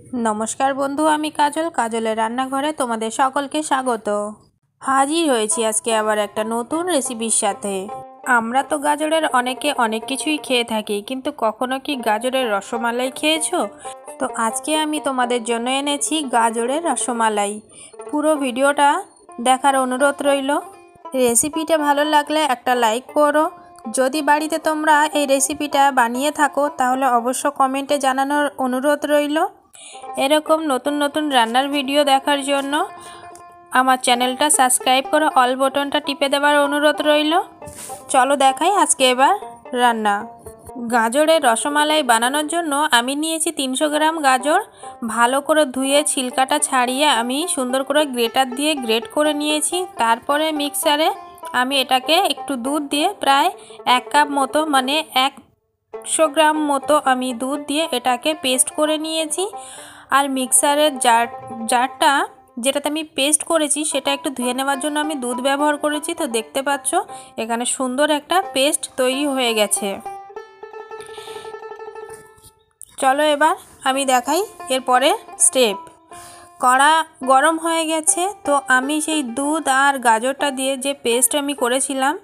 नमस्कार बंधु आमी काजल काजलेर रान्नाघरे तोमादेर सकलके स्वागत। हाजिर हयेछि आजके आबार एकटा नतून रेसिपिर साथे। आमरा तो गाजरेर अनेके अनेक किछुई खेये थाकि, किन्तु कखनो कि गाजरेर रसमालाई खेयेछो? तो आजके आमी तोमादेर जोन्नो एनेछि गाजरेर रसमालाई। पुरो भिडियोटा देखार अनुरोध रइल। रेसिपिटा भालो लागले एकटा लाइक करो। यदि बाड़ीते तोमरा एई रेसिपिटा बानिये थाको ताहले अवश्य कमेंटे जानानोर अनुरोध रइल। एरकम नतून नतून रान्नार भिडियो देखार जोन्नो आमार चैनलटा सबस्क्राइब करे अल बटनटा टिपे देवार अनुरोध रइल। चलो देखाई आजके एबार रान्ना। गाजरेर रसमालाई बानानोर जोन्नो आमी नियेछि 300 ग्राम गाजर। भालो करे धुए छिलकाटा छाड़िए आमी सुंदर करे ग्रेटार दिए ग्रेट करे नियेछि। तारपरे मिक्सारे आमी एटाके एकटू दूध दिए प्राय 1 काप मतो माने 100 ग्राम मतो आमी दूध दिए एटाके पेस्ट करे नियेछि। और मिक्सारेर जारटा जेटाते आमी पेस्ट करेछि सेटा एकटू धुए नेওয়ার জন্য आमी दूध व्यवहार करेछि। तो देखते पाচ্ছো एखाने सुंदर एकटा पेस्ट तैरी हये गेছে। चलो एबार आमी देखाई एरपरे स्टेप। कड़ा गरम हये गेছে। तो आमी सेई दूध और गाजरटा दिए जे पेस्ट आमी करेছিলাম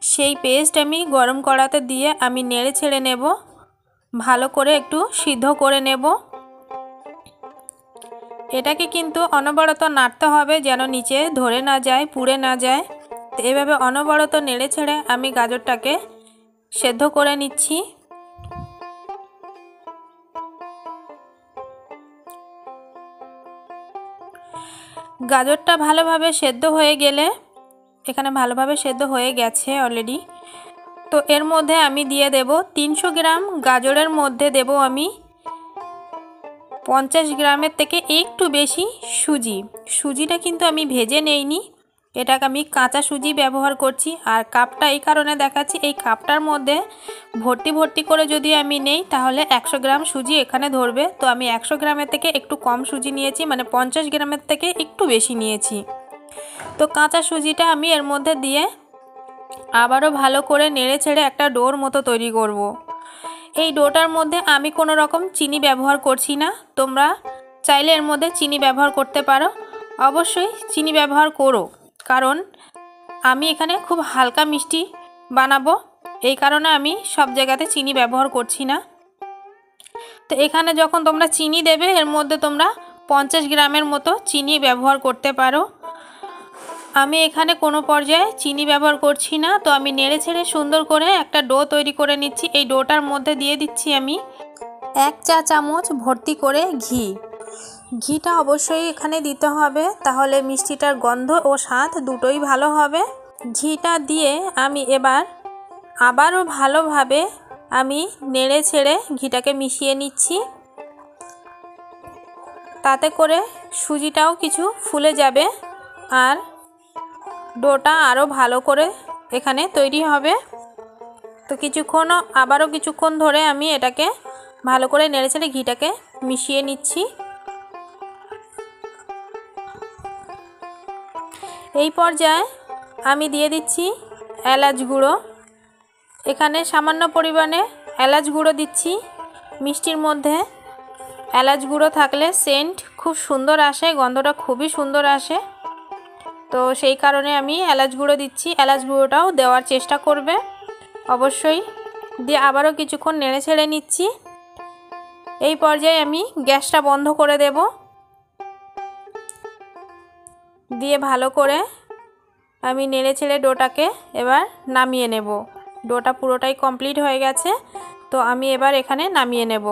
সেই पेस्ट आमी गरम कड़ाते दिए आमी नेड़े छेड़े नेब। भालो करे एकटू सिद्ध करे नेब। एटाके किन्तु अनबरत नाड़ते हबे जेन नीचे धरे ना जाए पुड़े ना जाए। तो एभाবে अनबरत नेड़े छेड़े आमी गाजरटाके सेদ্ধ करे निচ্ছি। गाजरटा भालोभाবে सेদ্ধ হয়ে গেলে এখানে ভালোভাবে সেদ্ধ হয়ে গেছে অলরেডি। তো এর মধ্যে আমি দিয়ে দেব 300 গ্রাম গাজরের মধ্যে দেব আমি 50 গ্রামের থেকে একটু বেশি সুজি। সুজিটা কিন্তু আমি ভেজে নেইনি, এটাকে আমি কাঁচা সুজি ব্যবহার করছি। আর কাপটা এই কারণে দেখাচ্ছি, এই কাপটার মধ্যে ভর্তি ভর্তি করে যদি আমি নেই তাহলে 100 গ্রাম সুজি এখানে ধরবে। তো আমি 100 গ্রামের থেকে একটু কম সুজি নিয়েছি, মানে 50 গ্রামের থেকে একটু বেশি নিয়েছি। তো কাঁচা সুজিটা আমি এর মধ্যে দিয়ে আবারও ভালো করে নেড়ে ছেড়ে একটা ডোর মতো তৈরি করব। এই ডোটার মধ্যে আমি কোনো রকম চিনি ব্যবহার করছি না। তোমরা চাইলে এর মধ্যে চিনি ব্যবহার করতে পারো, অবশ্যই চিনি ব্যবহার করো, কারণ আমি এখানে খুব হালকা মিষ্টি বানাবো, এই কারণে আমি সব জায়গাতে চিনি ব্যবহার করছি না। তো এখানে যখন তোমরা চিনি দেবে এর মধ্যে তোমরা 50 গ্রামের মতো চিনি ব্যবহার করতে পারো। আমি এখানে কোনো পর্যায়ে চিনি ব্যবহার করছি না। তো আমি নেড়ে ছেড়ে সুন্দর করে একটা ডো তৈরি করে নিচ্ছি। এই ডোটার মধ্যে দিয়ে দিচ্ছি আমি 1 চা চামচ ভর্তি করে ঘি। ঘিটা অবশ্যই এখানে দিতে হবে, তাহলে মিষ্টিটার গন্ধ ও স্বাদ দুটোই ভালো হবে। ঘিটা দিয়ে আমি এবার আবারও ভালোভাবে আমি নেড়ে ছেড়ে ঘিটাকে মিশিয়ে নিচ্ছি। তাতে করে সুজিটাও কিছু ফুলে যাবে আর ডোটা আরও ভালো করে এখানে তৈরি হবে। তো আবারও কিছুক্ষণ ধরে আমি এটাকে ভালো করে নেড়ে ছেড়ে ঘিটাকে মিশিয়ে নিচ্ছি। এই পর্যায়ে আমি দিয়ে দিচ্ছি এলাচ গুঁড়ো। এখানে সামান্য পরিমাণে এলাচ গুঁড়ো দিচ্ছি। মিষ্টির মধ্যে এলাচ গুঁড়ো থাকলে সেন্ট খুব সুন্দর আসে, গন্ধটা খুবই সুন্দর আসে। তো সেই কারণে আমি এলাচ গুঁড়ো দিচ্ছি। এলাচ গুঁড়োটাও দেওয়ার চেষ্টা করবে অবশ্যই। দিয়ে আবারও কিছুক্ষণ নেড়ে ছেড়ে নিচ্ছি। এই পর্যায়ে আমি গ্যাসটা বন্ধ করে দেব। দিয়ে ভালো করে আমি নেড়ে ছেড়ে ডোটাকে এবার নামিয়ে নেব। ডোটা পুরোটাই কমপ্লিট হয়ে গেছে। তো আমি এবার এখানে নামিয়ে নেব।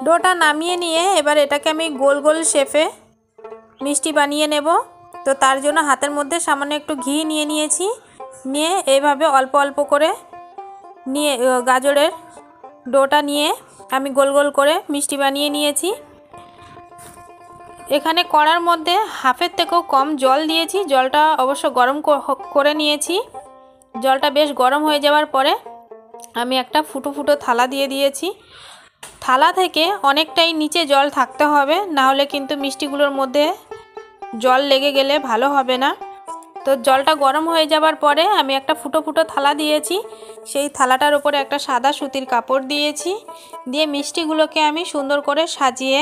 ডোটা নামিয়ে নিয়ে এবার এটাকে আমি গোল গোল শেপে মিষ্টি বানিয়ে নেব। তো তার জন্য হাতের মধ্যে সামান্য একটু ঘি নিয়ে নিয়েছি। নিয়ে এইভাবে অল্প অল্প করে নিয়ে গাজরের ডোটা নিয়ে আমি গোল গোল করে মিষ্টি বানিয়ে নিয়েছি। এখানে কড়ার মধ্যে হাফের থেকেও কম জল দিয়েছি। জলটা অবশ্য গরম করে নিয়েছি। জলটা বেশ গরম হয়ে যাওয়ার পরে আমি একটা ফুটো ফুটো থালা দিয়ে দিয়েছি। থালা থেকে অনেকটাই নিচে জল থাকতে হবে, না হলে কিন্তু মিষ্টিগুলোর মধ্যে জল লেগে গেলে ভালো হবে না। তো জলটা গরম হয়ে যাবার পরে আমি একটা ফুটো ফুটো থালা দিয়েছি, সেই থালাটার উপরে একটা সাদা সুতির কাপড় দিয়েছি, দিয়ে মিষ্টিগুলোকে আমি সুন্দর করে সাজিয়ে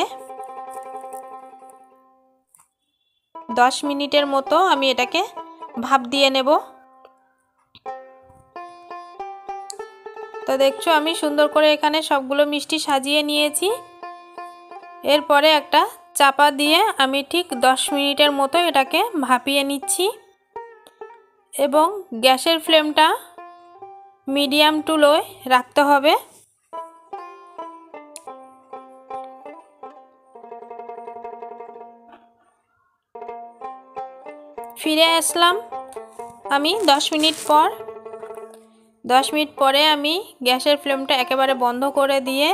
10 মিনিটের মতো আমি এটাকে ভাপ দিয়ে নেব। তো দেখছো আমি সুন্দর করে এখানে সবগুলো মিষ্টি সাজিয়ে নিয়েছি। এরপরে একটা চাপা দিয়ে আমি ঠিক 10 মিনিটের মতো এটাকে ভাপিয়ে নিচ্ছি এবং গ্যাসের ফ্লেমটা মিডিয়াম টু লো রাখতে হবে। ফিরে আসলাম আমি 10 মিনিট পর। 10 মিনিট পরে আমি গ্যাসের ফ্লেমটা একেবারে বন্ধ করে দিয়ে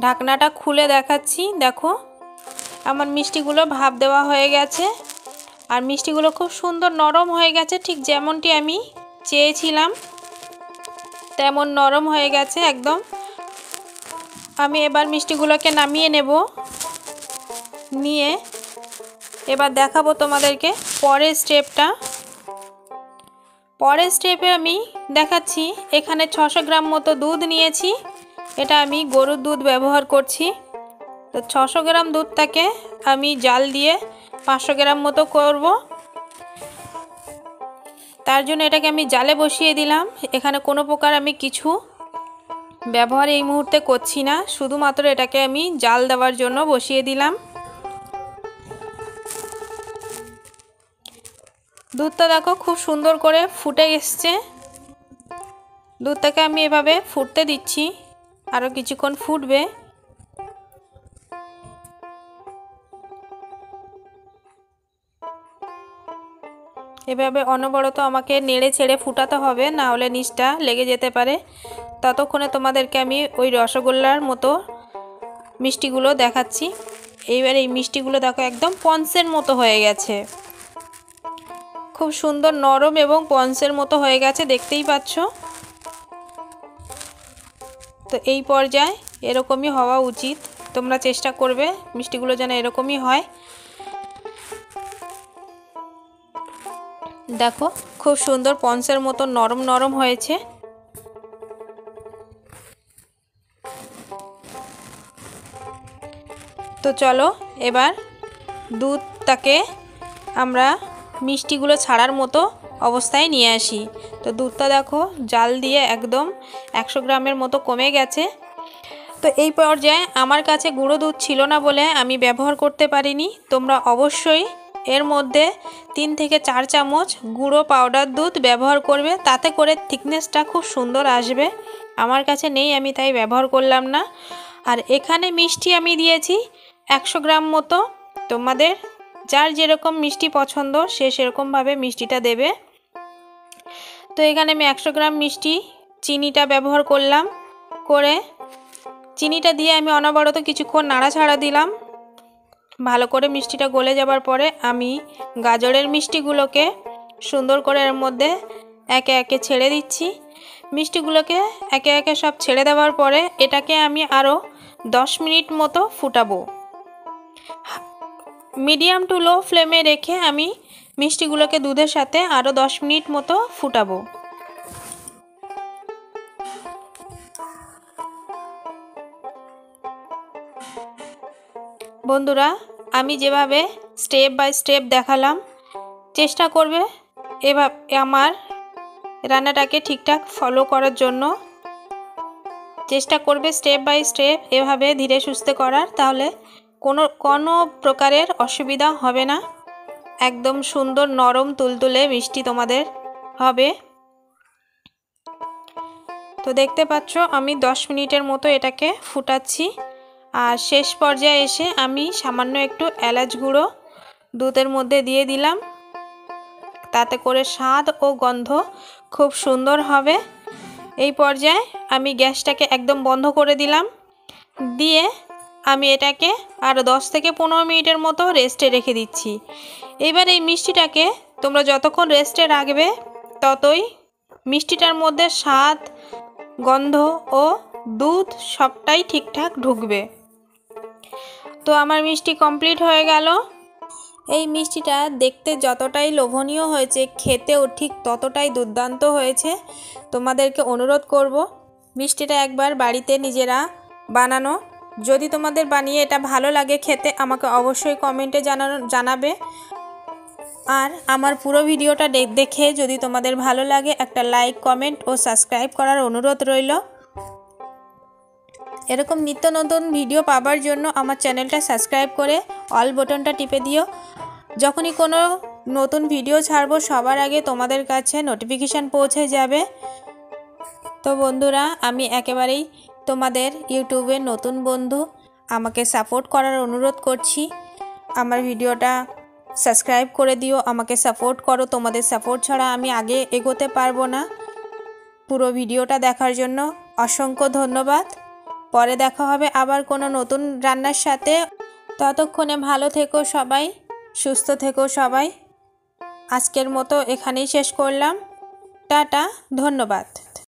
ঢাকনাটা খুলে দেখাচ্ছি। দেখো আমার মিষ্টিগুলো ভাপ দেওয়া হয়ে গেছে আর মিষ্টিগুলো খুব সুন্দর নরম হয়ে গেছে, ঠিক যেমনটি আমি চেয়েছিলাম তেমন নরম হয়ে গেছে একদম। আমি এবার মিষ্টিগুলোকে নামিয়ে নেব, নিয়ে এবার দেখাবো তোমাদেরকে পরের স্টেপটা। পরের স্টেপে আমি দেখাচ্ছি এখানে 600 গ্রাম মতো দুধ নিয়েছি, এটা আমি গরুর দুধ ব্যবহার করছি। তো 600 গ্রাম দুধটাকে আমি জাল দিয়ে 500 গ্রাম মতো করব। তার জন্য এটাকে আমি জালে বসিয়ে দিলাম। এখানে কোনো প্রকার আমি কিছু ব্যবহার এই মুহূর্তে করছি না, শুধুমাত্র এটাকে আমি জাল দেওয়ার জন্য বসিয়ে দিলাম। দুধটা দেখো খুব সুন্দর করে ফুটে এসছে। দুধটাকে আমি এভাবে ফুটতে দিচ্ছি, আরও কিছুক্ষণ ফুটবে। এভাবে অনবরত আমাকে নেড়ে ছেড়ে ফুটাতে হবে, না হলে নিচটা লেগে যেতে পারে। ততক্ষণে তোমাদেরকে আমি ওই রসগোল্লার মতো মিষ্টিগুলো দেখাচ্ছি। এইবার এই মিষ্টিগুলো দেখো একদম পঞ্চের মতো হয়ে গেছে, খুব সুন্দর নরম এবং পঞ্চের মতো হয়ে গেছে, দেখতেই পাচ্ছ। তো এই পর্যায়ে এরকমই হওয়া উচিত, তোমরা চেষ্টা করবে মিষ্টিগুলো যেন এরকমই হয়। দেখো খুব সুন্দর পঞ্চের মতো নরম নরম হয়েছে। তো চলো এবার দুধটাকে আমরা মিষ্টিগুলো ছাড়ার মতো অবস্থায় নিয়ে আসি। তো দুধটা দেখো জাল দিয়ে একদম 100 গ্রামের মতো কমে গেছে। তো এই পর্যায়ে আমার কাছে গুঁড়ো দুধ ছিল না বলে আমি ব্যবহার করতে পারিনি। তোমরা অবশ্যই এর মধ্যে 3 থেকে 4 চামচ গুঁড়ো পাউডার দুধ ব্যবহার করবে, তাতে করে থিকনেসটা খুব সুন্দর আসবে। আমার কাছে নেই, আমি তাই ব্যবহার করলাম না। আর এখানে মিষ্টি আমি দিয়েছি 100 গ্রাম মতো। তোমাদের যার যেরকম মিষ্টি পছন্দ সে সেরকমভাবে মিষ্টিটা দেবে। তো এখানে আমি 100 গ্রাম মিষ্টি চিনিটা ব্যবহার করলাম, করে চিনিটা দিয়ে আমি অনবরত কিছুক্ষণ নাড়াচাড়া দিলাম। ভালো করে মিষ্টিটা গলে যাবার পরে আমি গাজরের মিষ্টিগুলোকে সুন্দর করে এর মধ্যে একে একে ছেড়ে দিচ্ছি। মিষ্টিগুলোকে একে একে সব ছেড়ে দেওয়ার পরে এটাকে আমি আরও 10 মিনিট মতো ফুটাবো। মিডিয়াম টু লো ফ্লেমে রেখে আমি মিষ্টিগুলোকে দুধের সাথে আরও 10 মিনিট মতো ফুটাবো। বন্ধুরা আমি যেভাবে স্টেপ বাই স্টেপ দেখালাম, চেষ্টা করবে এভাবে আমার রান্নাটাকে ঠিকঠাক ফলো করার জন্য। চেষ্টা করবে স্টেপ বাই স্টেপ এভাবে ধীরে সুস্থে করার, তাহলে কোনো প্রকারের অসুবিধা হবে না। একদম সুন্দর নরম তুলতুলে মিষ্টি তোমাদের হবে। তো দেখতে পাচ্ছ আমি 10 মিনিটের মতো এটাকে ফুটাচ্ছি। আর শেষ পর্যায়ে এসে আমি সামান্য একটু এলাচ গুঁড়ো দুধের মধ্যে দিয়ে দিলাম, তাতে করে স্বাদ ও গন্ধ খুব সুন্দর হবে। এই পর্যায়ে আমি গ্যাসটাকে একদম বন্ধ করে দিলাম, দিয়ে আমি এটাকে আরও 10 থেকে 15 মিনিটের মতো রেস্টে রেখে দিচ্ছি। এবার এই মিষ্টিটাকে তোমরা যতক্ষণ রেস্টে রাখবে ততই মিষ্টিটার মধ্যে স্বাদ, গন্ধ ও দুধ সবটাই ঠিকঠাক ঢুকবে। তো আমার মিষ্টি কমপ্লিট হয়ে গেল। এই মিষ্টিটা দেখতে যতটাই লোভনীয় হয়েছে, খেতেও ঠিক ততটাই দুর্দান্ত হয়েছে। তোমাদেরকে অনুরোধ করব মিষ্টিটা একবার বাড়িতে নিজেরা বানানো। যদি তোমাদের বানিয়ে এটা ভালো লাগে খেতে, আমাকে অবশ্যই কমেন্টে জানাবে। আর আমার পুরো ভিডিওটা দেখে যদি তোমাদের ভালো লাগে, একটা লাইক, কমেন্ট ও সাবস্ক্রাইব করার অনুরোধ রইল। এরকম নিত্য নতুন ভিডিও পাবার জন্য আমার চ্যানেলটা সাবস্ক্রাইব করে অল বাটনটা টিপে দিও। যখনই কোনো নতুন ভিডিও ছাড়বো সবার আগে তোমাদের কাছে নোটিফিকেশান পৌঁছে যাবে। তো বন্ধুরা, আমি একেবারেই তোমাদের ইউটিউবের নতুন বন্ধু, আমাকে সাপোর্ট করার অনুরোধ করছি। আমার ভিডিওটা সাবস্ক্রাইব করে দিও, আমাকে সাপোর্ট করো। তোমাদের সাপোর্ট ছাড়া আমি আগে এগোতে পারবো না। পুরো ভিডিওটা দেখার জন্য অসংখ্য ধন্যবাদ। পরে দেখা হবে আবার কোনো নতুন রান্নার সাথে। ততক্ষণে ভালো থেকো সবাই, সুস্থ থেকো সবাই। আজকের মতো এখানেই শেষ করলাম। টাটা, ধন্যবাদ।